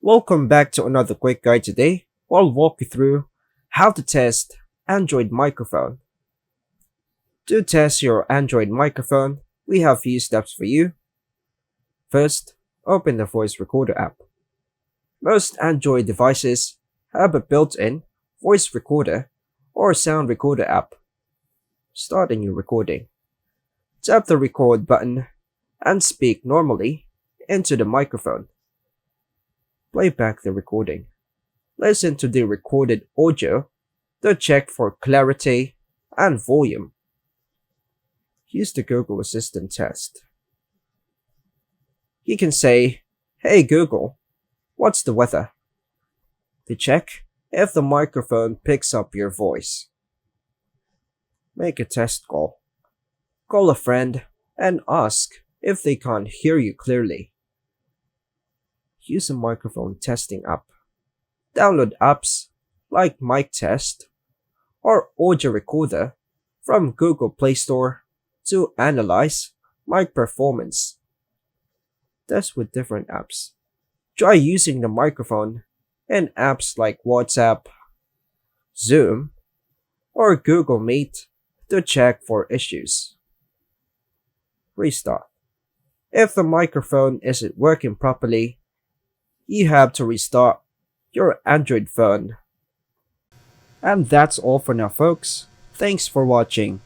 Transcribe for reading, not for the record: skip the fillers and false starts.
Welcome back to another quick guide today. I'll walk you through how to test Android microphone. To test your Android microphone, we have few steps for you. First, open the voice recorder app. Most Android devices have a built-in voice recorder or sound recorder app. Start a new recording. Tap the record button and speak normally into the microphone. Play back the recording. Listen to the recorded audio to check for clarity and volume. Use the Google Assistant test. You can say, "Hey Google, what's the weather?" to check if the microphone picks up your voice. Make a test call. Call a friend and ask if they can't hear you clearly. Use a microphone testing app. Download apps like Mic Test or Audio Recorder from Google Play Store to analyze mic performance. Test with different apps. Try using the microphone in apps like WhatsApp, Zoom, or Google Meet to check for issues. Restart. If the microphone isn't working properly, you have to restart your Android phone. And that's all for now, folks. Thanks for watching.